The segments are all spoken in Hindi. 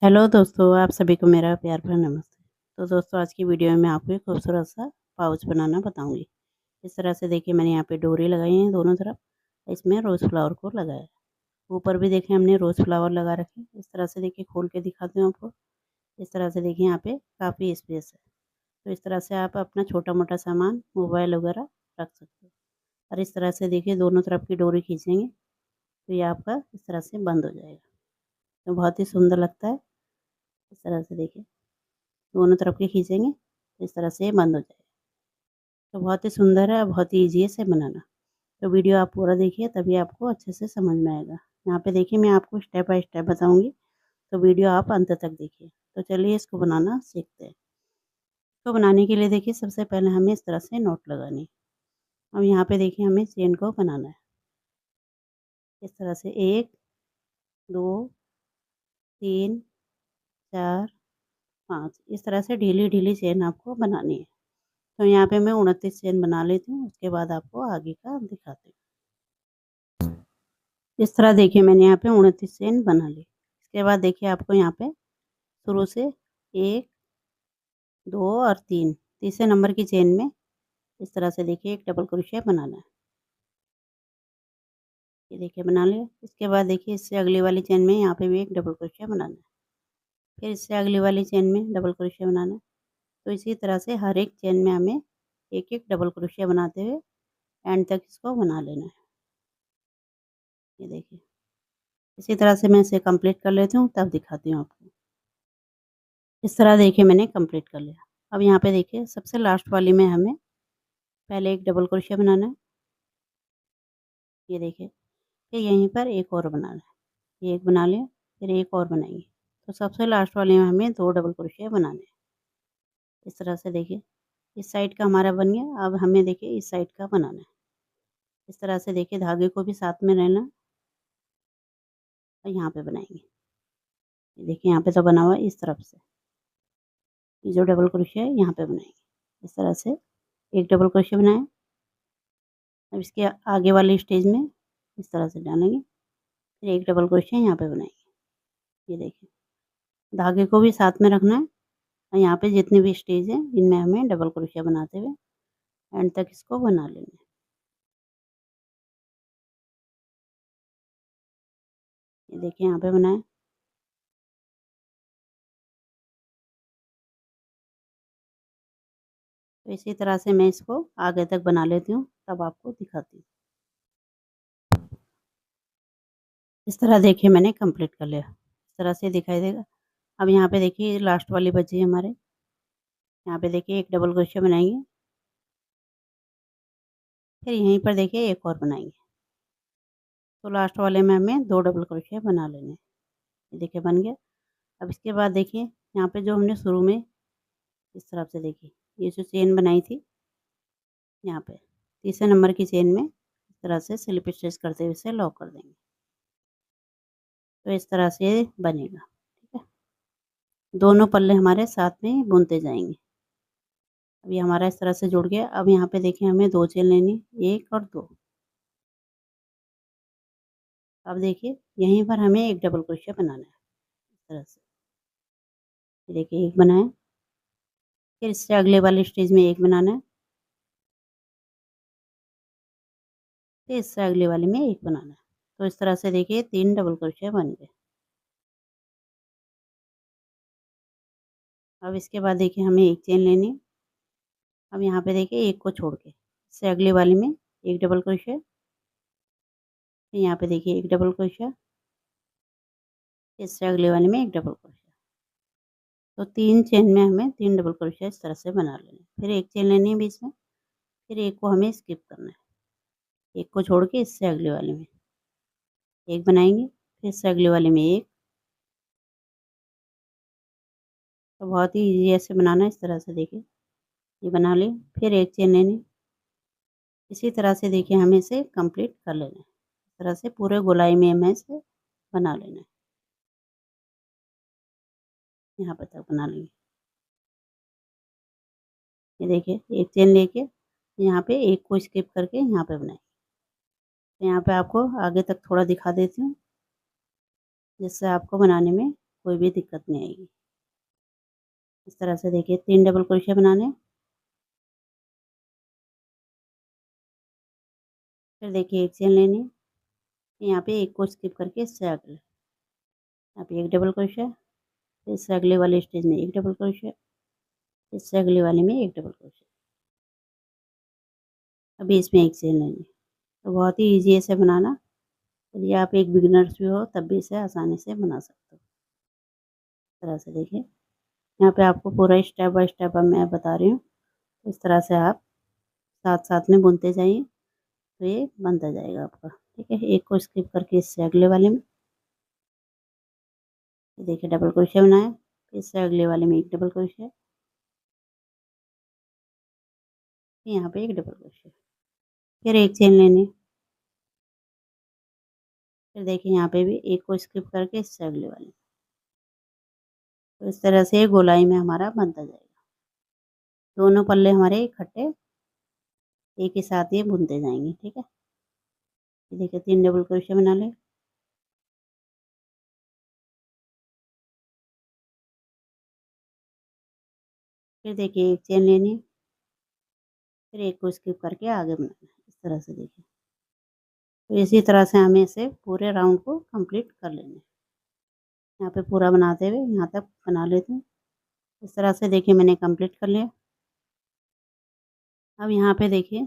हेलो दोस्तों, आप सभी को मेरा प्यार भरा नमस्ते। तो दोस्तों, आज की वीडियो में मैं आपको एक खूबसूरत सा पाउच बनाना बताऊंगी। इस तरह से देखिए, मैंने यहाँ पे डोरी लगाई है दोनों तरफ। इसमें रोज़ फ्लावर को लगाया है। ऊपर भी देखिए हमने रोज़ फ्लावर लगा रखे हैं। इस तरह से देखिए खोल के दिखाती हूँ आपको। इस तरह से देखिए यहाँ पे काफ़ी स्पेस है। तो इस तरह से आप अपना छोटा मोटा सामान, मोबाइल वगैरह रख सकते हो। और इस तरह से देखिए दोनों तरफ की डोरी खींचेंगे तो ये आपका इस तरह से बंद हो जाएगा। तो बहुत ही सुंदर लगता है। इस तरह से देखिए दोनों तरफ के खींचेंगे तो इस तरह से ये बंद हो जाएगा। तो बहुत ही सुंदर है और बहुत ही ईज़ी है इसे बनाना। तो वीडियो आप पूरा देखिए, तभी आपको अच्छे से समझ में आएगा। यहाँ पे देखिए मैं आपको स्टेप बाय स्टेप बताऊँगी, तो वीडियो आप अंत तक देखिए। तो चलिए इसको बनाना सीखते हैं। इसको बनाने के लिए देखिए सबसे पहले हमें इस तरह से नॉट लगानी है। अब यहाँ पे देखिए हमें चेन को बनाना है। इस तरह से 1, 2, 3, 4, 5 इस तरह से ढीली-ढीली चेन आपको बनानी है। तो यहाँ पे मैं 29 चेन बना लेती हूँ, उसके बाद आपको आगे का दिखाती हूँ। इस तरह देखिए मैंने यहाँ पे 29 चेन बना ली। इसके बाद देखिए आपको यहाँ पे शुरू से 1, 2 और 3 तीसरे नंबर की चेन में इस तरह से देखिए एक डबल क्रोशिया बनाना है। ये देखिए बना लिया। इसके बाद देखिए इससे अगली वाली चेन में यहाँ पे भी एक डबल क्रोशिया बनाना है। फिर इससे अगली वाली चेन में डबल क्रोशिया बनाना है। तो इसी तरह से हर एक चेन में हमें एक-एक डबल क्रोशिया बनाते हुए एंड तक इसको बना लेना है। ये देखिए। इसी तरह से मैं इसे कंप्लीट कर लेती हूँ, तब दिखाती हूँ आपको। इस तरह देखिए मैंने कंप्लीट कर लिया। अब यहाँ पे देखिए सबसे लास्ट वाली में हमें पहले एक डबल क्रोशिया बनाना है। ये देखिए, फिर यहीं पर एक और बनाना है। ये एक बना लिया, फिर एक और बनाएंगे। तो सबसे लास्ट वाले में हमें 2 डबल क्रोशिया बनाने हैं। इस तरह से देखिए, इस साइड का हमारा बन गया। अब हमें देखिए इस साइड का बनाना है। इस तरह से देखिए धागे को भी साथ में रहना और यहाँ पे बनाएंगे। ये देखिए यहाँ पे तो बना हुआ है इस तरफ से। ये जो डबल क्रोशिया है यहाँ पे बनाएंगे। इस तरह से एक डबल क्रोशिया बनाया। अब इसके आगे वाली स्टेज में इस तरह से डालेंगे, फिर एक डबल क्रोशिया यहाँ पे बनाएंगे। ये देखिए, धागे को भी साथ में रखना है और यहाँ पे जितनी भी स्टेज है इनमें हमें डबल क्रोशिया बनाते हुए एंड तक इसको बना लेना है। ये देखिए यहाँ पे बनाया। तो इसी तरह से मैं इसको आगे तक बना लेती हूँ, तब आपको दिखाती हूँ। इस तरह देखिए मैंने कंप्लीट कर लिया। इस तरह से दिखाई देगा। अब यहाँ पे देखिए लास्ट वाली बची है हमारे। यहाँ पे देखिए एक डबल क्रोशिया बनाएंगे, फिर यहीं पर देखिए एक और बनाएंगे। तो लास्ट वाले में हमें 2 डबल क्रोशिया बना लेने हैं। ये देखिए बन गया। अब इसके बाद देखिए यहाँ पे जो हमने शुरू में इस तरफ से देखिए ये जो चेन बनाई थी, यहाँ पे तीसरे नंबर की चेन में इस तरह से स्लिप स्टिच करते हुए इसे लॉक कर देंगे। तो इस तरह से ये बनेगा। ठीक है, दोनों पल्ले हमारे साथ में बुनते जाएंगे। अब ये हमारा इस तरह से जुड़ गया। अब यहाँ पे देखिए हमें 2 चेन लेनी, 1 और 2। अब देखिए यहीं पर हमें एक डबल क्रोशिया बनाना है इस तरह से। ये देखिए एक बनाया, फिर इससे अगले वाली स्टेज में एक बनाना है, फिर इससे अगले वाले में एक बनाना है। तो इस तरह से देखिए 3 डबल क्रोशिया बन गए। अब इसके बाद देखिए हमें एक चेन लेनी है। अब यहाँ पे देखिए एक को छोड़ के इससे अगले वाले में एक डबल क्रोशिया, फिर यहाँ पे देखिए एक डबल क्रोशिया, इससे अगले वाले में एक डबल क्रोशिया। तो 3 चेन में हमें 3 डबल क्रोशिया इस तरह से बना लेना है। फिर एक चेन लेनी है बीच में, फिर एक को हमें स्किप करना है। एक को छोड़ के इससे अगले वाले में एक बनाएंगे, फिर इससे अगले वाले में एक। तो बहुत ही ईज़ी ऐसे बनाना है। इस तरह से देखिए ये बना लें, फिर एक चेन लेनी। इसी तरह से देखिए हमें इसे कंप्लीट कर लेना है। इस तरह से पूरे गोलाई में हमें इसे बना लेना है। यहाँ पर तक बना लेंगे। ये देखिए एक चेन लेके यहाँ पे एक को स्किप करके यहाँ पे बनाएंगे। तो यहाँ पे आपको आगे तक थोड़ा दिखा देती हूँ, जिससे आपको बनाने में कोई भी दिक्कत नहीं आएगी। इस तरह से देखिए 3 डबल क्रोशिया बनाने। फिर देखिए एक चेन लेनी है, यहाँ पे एक को स्किप करके इससे अगले यहाँ पे एक डबल क्रोशिया, फिर इससे अगले वाले स्टेज में एक डबल क्रोशिया, इससे अगले वाले में एक डबल क्रोशिया। अभी इसमें एक चेन लेनी है। तो बहुत ही ईजी है इसे बनाना। यदि आप एक बिगिनर्स भी हो तब भी इसे आसानी से बना सकते हो। इस तरह से देखिए यहाँ पे आपको पूरा स्टेप बाय स्टेप अब मैं बता रही हूँ। इस तरह से आप साथ साथ में बुनते जाइए तो ये बनता जाएगा आपका। ठीक है, एक को स्किप करके इससे अगले वाले में ये देखिए डबल क्रोशिया बनाया, फिर इससे अगले वाले में एक डबल क्रोशिया, यहाँ पे एक डबल क्रोशिया, फिर एक चेन लेनी। फिर देखिए यहाँ पे भी एक को स्किप करके इससे अगले वाले में। तो इस तरह से गोलाई में हमारा बनता जाएगा। दोनों पल्ले हमारे इकट्ठे एक ही साथ ये बुनते जाएंगे। ठीक है, ये देखिए 3 डबल क्रोशिया बना ले। फिर देखिए एक चेन लेनी है, फिर एक को स्किप करके आगे बनाना है। इस तरह से देखिए, तो इसी तरह से हमें इसे पूरे राउंड को कंप्लीट कर लेना है। यहाँ पे पूरा बनाते हुए यहाँ तक बना लेते हैं। इस तरह से देखिए मैंने कंप्लीट कर लिया। अब यहाँ पे देखिए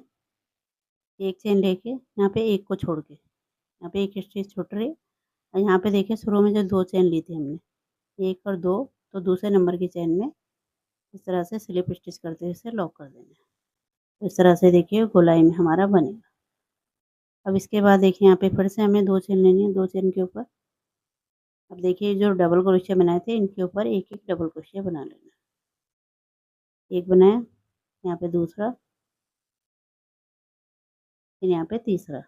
एक चेन लेके यहाँ पे एक को छोड़ के यहाँ पे एक स्टिच छूट रही है। और यहाँ पे देखिए शुरू में जो 2 चेन ली थी हमने 1 और 2, तो दूसरे नंबर की चेन में इस तरह से स्लिप स्टिच करते हुए इसे लॉक कर देना है। तो इस तरह से देखिए गोलाई में हमारा बनेगा। अब इसके बाद देखिए यहाँ पे फिर से हमें 2 चेन लेनी है। 2 चेन के ऊपर अब देखिए जो डबल क्रोशिया बनाए थे इनके ऊपर एक एक डबल क्रोशिया बना लेना है। एक बनाया, यहाँ पे दूसरा, फिर यहाँ पे तीसरा।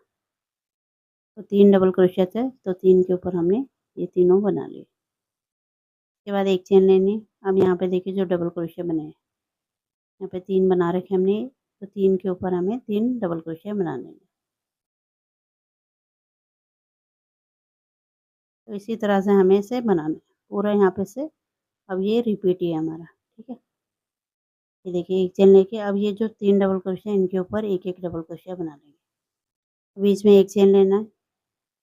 तो 3 डबल क्रोशिया थे तो 3 के ऊपर हमने ये तीनों बना लिए। उसके बाद एक चेन लेनी। अब यहाँ पे देखिए जो डबल क्रोशिया बनाए यहाँ पे 3 बना रखे हमने, तो 3 के ऊपर हमें 3 डबल क्रोशिया बना लेंगे। तो इसी तरह से हमें इसे बनाना है पूरा। यहाँ पे से अब ये रिपीट ही है हमारा। ठीक है, ये देखिए एक चेन लेके अब ये जो 3 डबल क्रोशिया इनके ऊपर एक एक डबल क्रोशिया बना लेंगे। बीच में एक चेन लेना है।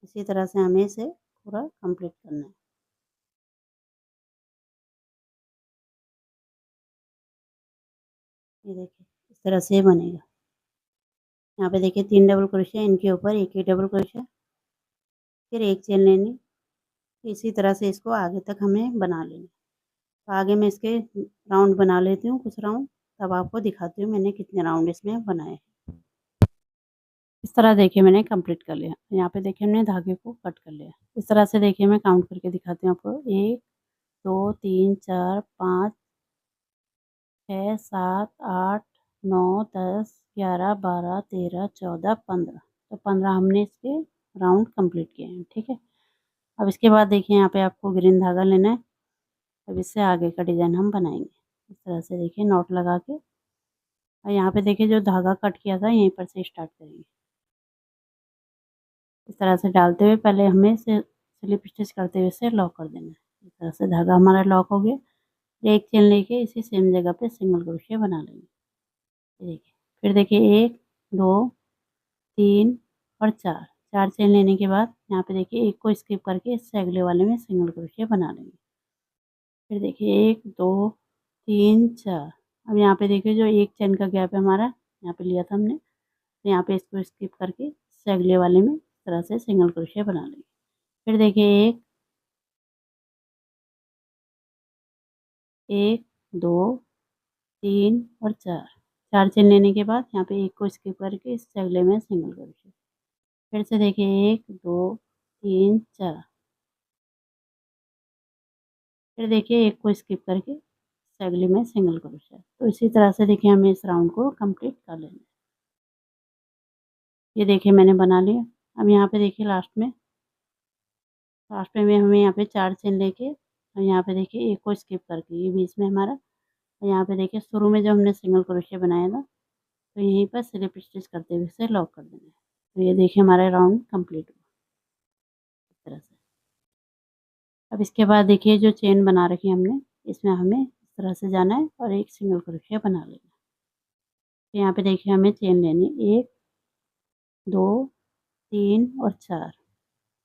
इसी तरह से हमें इसे पूरा कंप्लीट करना है। ये देखिए इस तरह से बनेगा। यहाँ पे देखिए 3 डबल क्रोशिया इनके ऊपर एक एक डबल क्रोशिया, फिर एक चेन लेनी। इसी तरह से इसको आगे तक हमें बना लेना। तो आगे मैं इसके राउंड बना लेती हूँ कुछ राउंड, तब आपको दिखाती हूँ मैंने कितने राउंड इसमें बनाए। इस तरह देखिए मैंने कंप्लीट कर लिया। यहाँ पे देखिए हमने धागे को कट कर लिया। इस तरह से देखिए मैं काउंट करके दिखाती हूँ आपको। 1 2 3 4 5 6 7 8 9 10 11 12 13 14 15। तो 15 हमने इसके राउंड कंप्लीट किए हैं। ठीक है, अब इसके बाद देखिए यहाँ पे आपको ग्रीन धागा लेना है। अब इससे आगे का डिज़ाइन हम बनाएंगे। इस तरह से देखिए नॉट लगा के, और यहाँ पे देखिए जो धागा कट किया था यहीं पर से स्टार्ट करेंगे। इस तरह से डालते हुए पहले हमें इसे स्लिप स्टिच करते हुए इसे लॉक कर देना है। इस तरह से धागा हमारा लॉक हो गया। एक चेन लेके इसी सेम जगह पे सिंगल क्रोशिया बना लेंगे। ये देखिए, फिर देखिए 1 2 3 और 4, 4 चेन लेने के बाद यहाँ पे देखिए एक को स्किप करके इससे अगले वाले में सिंगल क्रोशिया बना लेंगे। फिर देखिए 1 2 3 4। अब यहाँ पे देखिए जो एक चेन का गैप है हमारा यहाँ पे लिया था हमने, तो यहाँ पे इसको स्किप करके इससे अगले वाले में इस तरह से सिंगल क्रोशिया बना लेंगे। फिर देखिए 1 2 3 और 4, 4 चेन लेने के बाद यहाँ पे एक को स्किप करके इससे अगले में सिंगल क्रोशिया। फिर से देखिए 1 2 3 4। फिर देखिए एक को स्किप करके इससे अगले में सिंगल क्रोशिया। तो इसी तरह से देखिए हमें इस राउंड को कंप्लीट कर लेना है। ये देखिए मैंने बना लिया। अब यहाँ पे देखिए लास्ट में हमें यहाँ पे 4 चेन लेके और यहाँ पे देखिए एक को स्किप करके ये बीच में हमारा, और यहाँ पे देखिए शुरू में जब हमने सिंगल क्रोशिया बनाया था तो यहीं पर स्लिप स्टिच करते हुए इसे लॉक कर देना है। तो ये देखिए हमारा राउंड कंप्लीट हुआ इस तरह से। अब इसके बाद देखिए जो चेन बना रखी है हमने, इसमें हमें इस तरह से जाना है और एक सिंगल क्रोशिया बना लेना है। तो यहाँ पे देखिए हमें चेन लेनी है 1, 2, 3 और 4,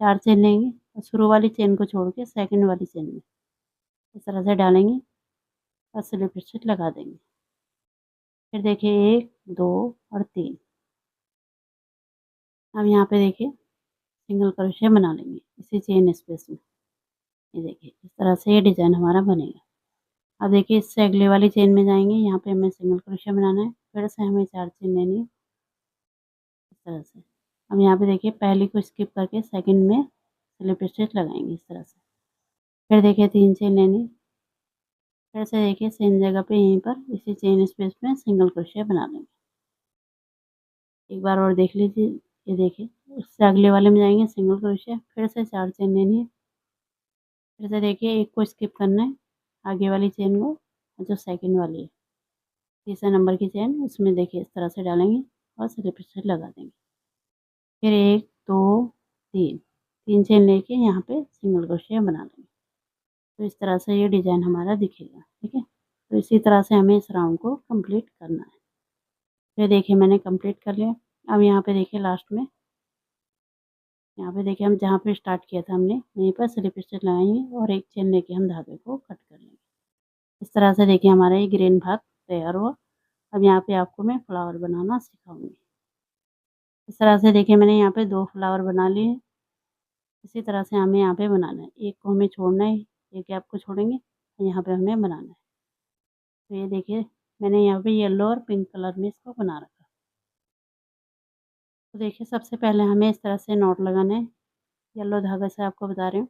4 चेन लेंगे और शुरू वाली चेन को छोड़ के सेकंड वाली चेन में इस तरह से डालेंगे और स्लिप स्टिच लगा देंगे। फिर देखिए 1, 2 और 3। अब यहाँ पे देखिए सिंगल क्रोशिया बना लेंगे इसी चेन स्पेस में। ये देखिए इस तरह से ये डिज़ाइन हमारा बनेगा। अब देखिए इससे अगले वाली चेन में जाएंगे, यहाँ पे हमें सिंगल क्रोशिया बनाना है, फिर से हमें 4 चेन लेनी है इस तरह से। अब यहाँ पे देखिए पहली को स्किप करके सेकंड में स्लिप स्टिच लगाएंगे इस तरह से। फिर देखिए 3 चेन लेनी, फिर से देखिए सेम जगह पे यहीं पर इसी चेन स्पेस में सिंगल क्रोशिया बना लेंगे। एक बार और देख लीजिए, ये देखिए उससे अगले वाले में जाएंगे सिंगल क्रोशिया, फिर से 4 चेन लेनी है, फिर से देखिए एक को स्किप करना है आगे वाली चेन को, जो सेकंड वाली है तीसरे नंबर की चेन, उसमें देखिए इस तरह से डालेंगे और स्लिप स्टिच लगा देंगे। फिर 1, 2, 3, 3 चेन लेके यहाँ पे सिंगल क्रोशिया बना लेंगे। तो इस तरह से ये डिज़ाइन हमारा दिखेगा, ठीक है। तो इसी तरह से हमें इस राउंड को कंप्लीट करना है। ये देखिए मैंने कंप्लीट कर लिया। अब यहाँ पे देखिए लास्ट में, यहाँ पे देखिए हम जहाँ पे स्टार्ट किया था हमने वहीं पर स्लिप स्टिच लगाएंगे और एक चेन लेके हम धागे को कट कर लेंगे। इस तरह से देखिए हमारा ये ग्रीन भाग तैयार हुआ। अब यहाँ पे आपको मैं फ्लावर बनाना सिखाऊंगी। इस तरह से देखिए मैंने यहाँ पे 2 फ्लावर बना लिए हैं। इसी तरह से हमें यहाँ पे बनाना है, एक को हमें छोड़ना है, एक गैप को छोड़ेंगे और यहाँ पे हमें बनाना है। तो ये देखिए मैंने यहाँ पे येलो और पिंक कलर में इसको बना रखा। तो देखिए सबसे पहले हमें इस तरह से नॉट लगाना है, येलो धागे से आपको बता रही हूँ।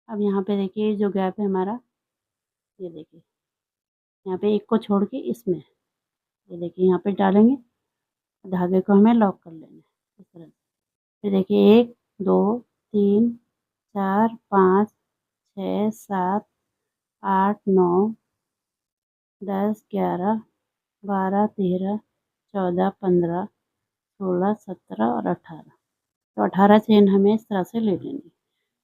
अब यहाँ पे देखिए जो गैप है हमारा, ये देखिए यहाँ पे एक को छोड़ के इसमें ये देखिए यहाँ पे डालेंगे, धागे को हमें लॉक कर लेना है इस तरह से। फिर देखिए 1, 2, 3, 4, 5, 6, 7, 8, 9, 10, 11, 12, 13, 14, 15, 16, 17 और 18। तो 18 चेन हमें इस तरह से ले लेनी है।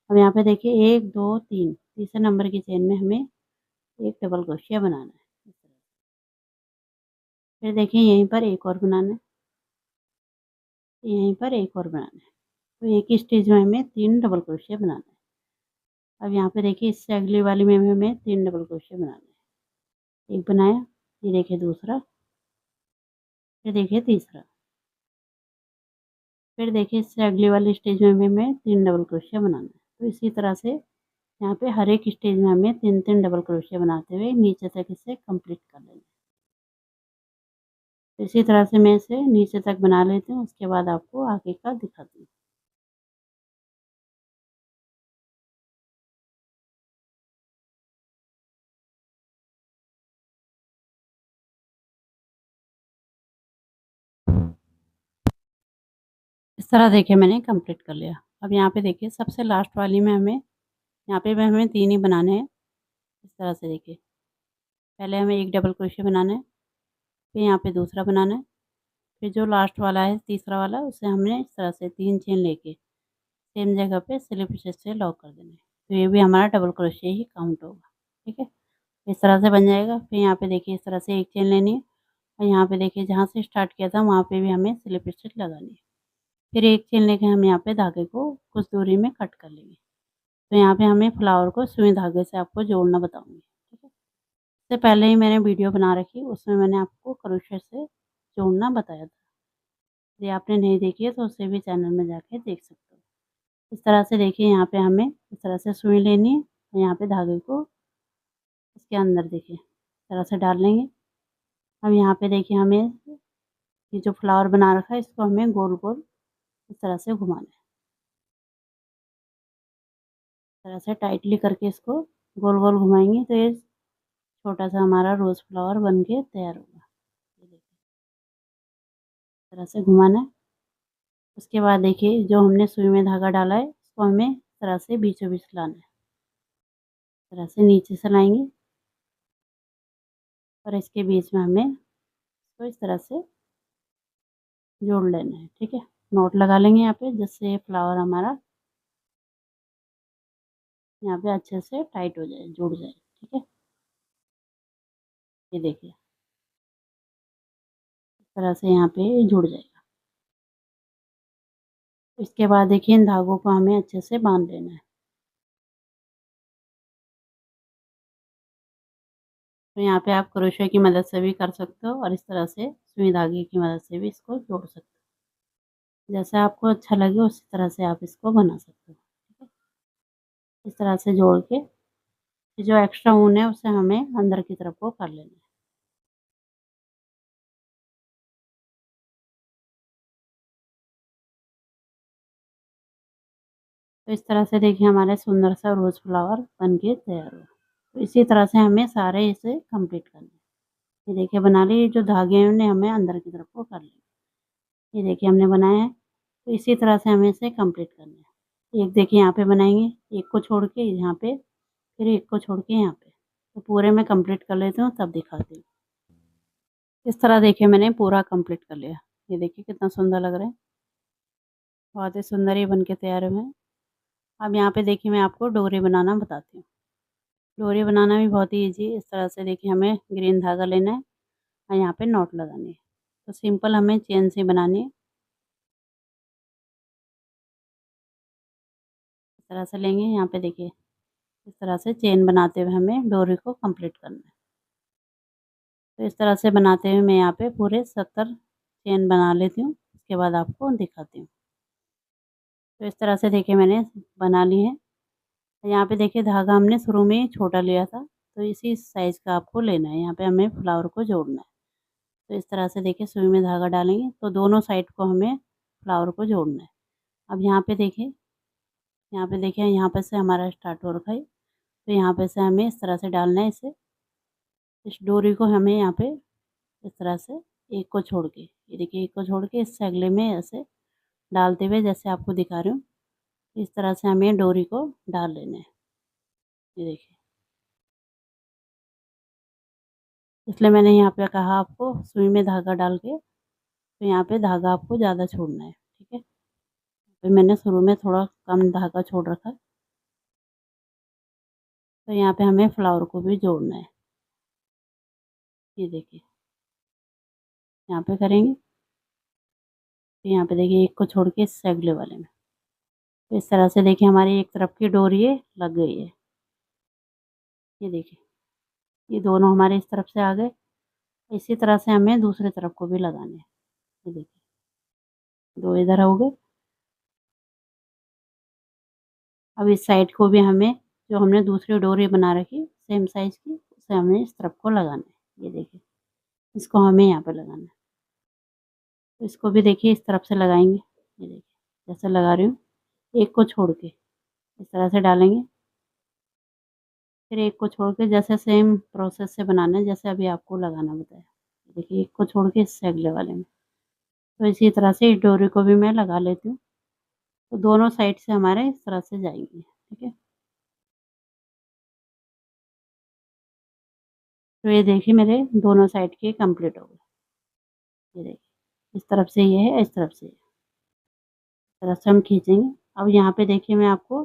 अब यहाँ पे देखिए 1, 2, 3, तीसरे नंबर की चेन में हमें एक डबल क्रोशिया बनाना है इस तरह से। फिर देखिए यहीं पर एक और बनाना है, यहीं पर एक और बनाना है। तो एक ही स्टेज में हमें 3 डबल क्रोशिया बनाना है। अब यहाँ पे देखिए इससे अगली वाली में हमें 3 डबल क्रोशिया बनाना है। एक बनाया, ये देखिए दूसरा, फिर देखिए तीसरा, फिर देखिए इससे अगली वाली स्टेज में हमें 3 डबल क्रोशिया बनाना है। तो इसी तरह से यहाँ पे हर एक स्टेज में हमें 3-3 डबल क्रोशिया बनाते हुए नीचे तक इसे कंप्लीट कर लेना है। तो इसी तरह से मैं इसे नीचे तक बना लेती हूँ, उसके बाद आपको आगे का दिखाती हूँ। इस तरह देखिए मैंने कंप्लीट कर लिया। अब यहाँ पे देखिए सबसे लास्ट वाली में हमें यहाँ पे भी हमें 3 ही बनाने हैं। इस तरह से देखिए पहले हमें एक डबल क्रोशिया बनाना है, फिर यहाँ पे दूसरा बनाना है, फिर जो लास्ट वाला है तीसरा वाला उसे हमने इस तरह से 3 चेन लेके सेम जगह पे स्लिप स्टिच से लॉक कर देना है। तो ये भी हमारा डबल क्रोशिया ही काउंट होगा, ठीक है। इस तरह से बन जाएगा। फिर यहाँ पे देखिए इस तरह से एक चेन लेनी है और यहाँ पे देखिए जहाँ से स्टार्ट किया था वहाँ पे भी हमें स्लिप स्टिच लगानी है। फिर एक चेन लेके हम यहाँ पे धागे को कुछ दूरी में कट कर लेंगे। तो यहाँ पे हमें फ्लावर को सुई धागे से आपको जोड़ना बताऊँगी, ठीक है। इससे पहले ही मैंने वीडियो बना रखी, उसमें मैंने आपको क्रोशे से जोड़ना बताया था। यदि आपने नहीं देखी है तो उसे भी चैनल में जाके देख सकते हो। इस तरह से देखिए यहाँ पे हमें इस तरह से सुई लेनी है और यहाँ पे धागे को इसके अंदर देखिए इस तरह से डाल लेंगे। अब यहाँ पे देखिए हमें ये जो फ्लावर बना रखा है इसको हमें गोल-गोल इस तरह से घुमाना है। इस तरह से टाइटली करके इसको गोल-गोल घुमाएँगे तो ये छोटा-सा हमारा रोज़ फ्लावर बन के तैयार होगा। ये देखिए इस तरह से घुमाना है। उसके बाद देखिए जो हमने सुई में धागा डाला है इसको हमें इस तरह से बीचों-बीच लाना है। इस तरह से नीचे से लाएँगे और इसके बीच में हमें इसको इस तरह से जोड़ लेना है, ठीक है। नॉट लगा लेंगे यहाँ पे जिससे ये फ्लावर हमारा यहाँ पे अच्छे से टाइट हो जाए, जुड़ जाए। ठीक है, ये देखिए इस तरह से यहाँ पे जुड़ जाएगा। इसके बाद देखिए इन धागों को हमें अच्छे से बांध लेना है। तो यहाँ पे आप क्रोशे की मदद से भी कर सकते हो और इस तरह से सुई धागे की मदद से भी इसको जोड़ सकते हो। जैसा आपको अच्छा लगे उसी तरह से आप इसको बना सकते हो। ठीक है, इस तरह से जोड़ के जो एक्स्ट्रा ऊन है उसे हमें अंदर की तरफ को कर लेना है। तो इस तरह से देखिए हमारे सुंदर सा रोज़ फ्लावर बन के तैयार हुआ। तो इसी तरह से हमें सारे इसे कंप्लीट करना है। ये देखिए बना लिए, जो धागे हैं उन्हें हमें अंदर की तरफ को कर लिया। ये देखिए हमने बनाया है। तो इसी तरह से हमें इसे कंप्लीट करना है। एक देखिए यहाँ पे बनाएंगे, एक को छोड़ के यहाँ पे, फिर एक को छोड़ के यहाँ पे। तो पूरे में कंप्लीट कर लेती हूँ तब दिखाती हूँ। इस तरह देखिए मैंने पूरा कंप्लीट कर लिया। ये देखिए कितना सुंदर लग रहा है, बहुत ही सुंदर ही बन के तैयार हुए हैं। अब यहाँ पे देखिए मैं आपको डोरी बनाना बताती हूँ। डोरी बनाना भी बहुत ही ईजी है। इस तरह से देखिए हमें ग्रीन धागा लेना है और यहाँ पे नॉट लगानी है। तो सिंपल हमें चेन से बनानी है। इस तरह से लेंगे, यहाँ पे देखिए इस तरह से चेन बनाते हुए हमें डोरी को कंप्लीट करना है। तो इस तरह से बनाते हुए मैं यहाँ पे पूरे 70 चेन बना लेती हूँ, उसके बाद आपको दिखाती हूँ। तो इस तरह से देखिए मैंने बना ली है। यहाँ पे देखिए धागा हमने शुरू में ही छोटा लिया था, तो इसी साइज़ का आपको लेना है। यहाँ पे हमें फ्लावर को जोड़ना है। तो इस तरह से देखिए सुई में धागा डालेंगे तो दोनों साइड को हमें फ्लावर को जोड़ना है। अब यहाँ पे देखिए यहाँ पे से हमारा स्टार्ट हो रखा है। तो यहाँ पे से हमें इस तरह से डालना है इसे। इस डोरी को हमें यहाँ पे इस तरह से एक को छोड़ के, ये देखिए एक को छोड़ के इससे अगले में ऐसे डालते हुए जैसे आपको दिखा रही हूँ, इस तरह से हमें डोरी को डाल लेना है। ये देखिए, इसलिए मैंने यहाँ पे कहा आपको सुई में धागा डाल के, तो यहाँ पे धागा आपको ज़्यादा छोड़ना है। ठीक है, तो मैंने शुरू में थोड़ा कम धागा छोड़ रखा है। तो यहाँ पे हमें फ्लावर को भी जोड़ना है। ये देखिए यहाँ पे करेंगे, तो यहाँ पे देखिए एक को छोड़ के इससे अगले वाले में। तो इस तरह से देखिए हमारी एक तरफ की डोरी है लग गई है। ये देखिए ये दोनों हमारे इस तरफ से आ गए। इसी तरह से हमें दूसरी तरफ को भी लगाने हैं। ये देखिए दो इधर हो गए। अब इस साइड को भी हमें, जो हमने दूसरी डोरी बना रखी सेम साइज़ की, उसे हमें इस तरफ को लगाना है। ये देखिए इसको हमें यहाँ पे लगाना है। तो इसको भी देखिए इस तरफ से लगाएंगे। ये देखिए जैसे लगा रही हूँ, एक को छोड़ के इस तरह से डालेंगे, फिर एक को छोड़ के जैसे सेम प्रोसेस से बनाना है जैसे अभी आपको लगाना बताया। देखिए एक को छोड़ के इससे अगले वाले में। तो इसी तरह से इस डोरी को भी मैं लगा लेती हूँ। तो दोनों साइड से हमारे इस तरह से जाएंगे। ठीक है, तो ये देखिए मेरे दोनों साइड के कंप्लीट हो गए। ये देखिए इस तरफ से ये है, इस तरफ से ये। इस तरह से हम खींचेंगे। अब यहाँ पे देखिए मैं आपको,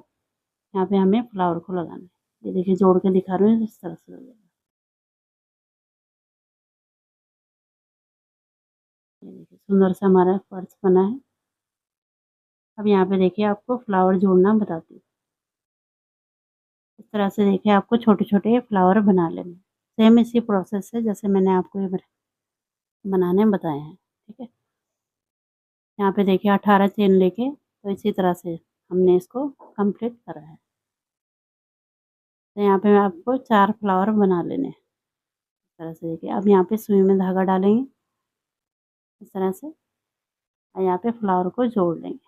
यहाँ पे हमें फ्लावर को लगाना है। ये देखिए जोड़ के दिखा रही हूँ, इस तरह से लगेगा। ये देखिए सुंदर सा हमारा पर्स बना है। अब यहाँ पे देखिए आपको फ्लावर जोड़ना बताती हूँ। इस तरह से देखिए आपको छोटे-छोटे फ्लावर बना लेने हैं। सेम इसी प्रोसेस से जैसे मैंने आपको ये बनाने बताए हैं। ठीक है, यहाँ पे देखिए 18 चेन लेके, तो इसी तरह से हमने इसको कंप्लीट करा है। तो यहाँ पे आपको 4 फ्लावर बना लेने हैं। इस तरह से देखिए अब यहाँ पे सुई में धागा डालेंगे इस तरह से, और यहाँ पे फ्लावर को जोड़ लेंगे।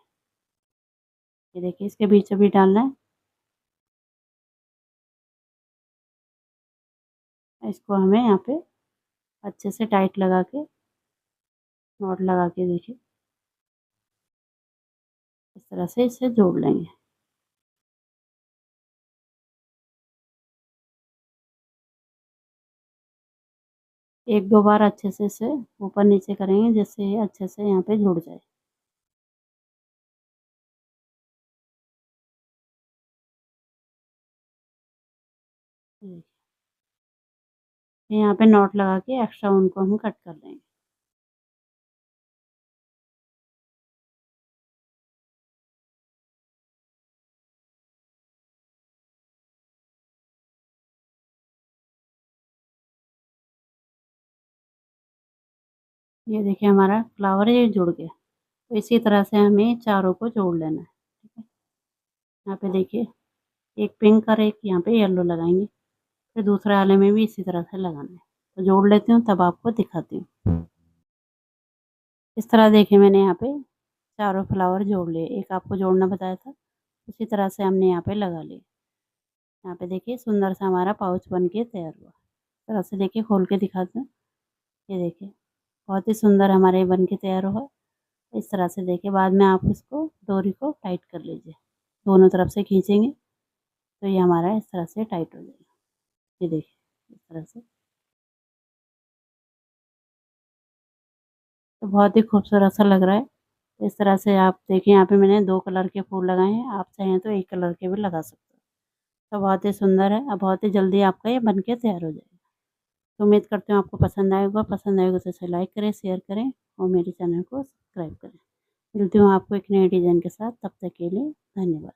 ये देखिए इसके बीचों बीच डालना है। इसको हमें यहाँ पे अच्छे से टाइट लगा के, नॉट लगा के देखिए इस तरह से इसे जोड़ लेंगे। एक दो बार अच्छे से इसे ऊपर नीचे करेंगे जिससे ये अच्छे से यहाँ पे जुड़ जाए। देखिए, यहाँ पे नॉट लगा के एक्स्ट्रा उनको हम कट कर लेंगे। ये देखिए हमारा फ्लावर ये जुड़ गया। तो इसी तरह से हमें चारों को जोड़ लेना है। ठीक है? यहाँ पे देखिए एक पिंक और एक यहाँ पे येलो लगाएँगे। फिर दूसरे वाले में भी इसी तरह से लगाना है। तो जोड़ लेती हूँ तब आपको दिखाती हूँ। इस तरह देखिए मैंने यहाँ पे चारों फ्लावर जोड़ लिए। एक आपको जोड़ना बताया था, उसी तरह से हमने यहाँ पे लगा लिए। यहाँ पे देखिए सुंदर सा हमारा पाउच बन के तैयार हुआ। इस तरह से देखिए खोल के दिखाती हूँ। ये देखिए बहुत ही सुंदर हमारे बन के तैयार हुआ। इस तरह से देखिए बाद में आप उसको डोरी को टाइट कर लीजिए। दोनों तरफ से खींचेंगे तो ये हमारा इस तरह से टाइट हो जाएगा। ये देखिए इस तरह से। तो बहुत ही खूबसूरत सा लग रहा है। इस तरह से आप देखिए यहाँ पे मैंने 2 कलर के फूल लगाए हैं। आप चाहें तो 1 कलर के भी लगा सकते हो। तो बहुत ही सुंदर है और बहुत ही जल्दी आपका ये बन के तैयार हो जाएगा। तो उम्मीद करती हूँ आपको पसंद आएगा तो इसे लाइक करें, शेयर करें और मेरे चैनल को सब्सक्राइब करें। मिलती हूँ आपको एक नए डिज़ाइन के साथ, तब तक के लिए धन्यवाद।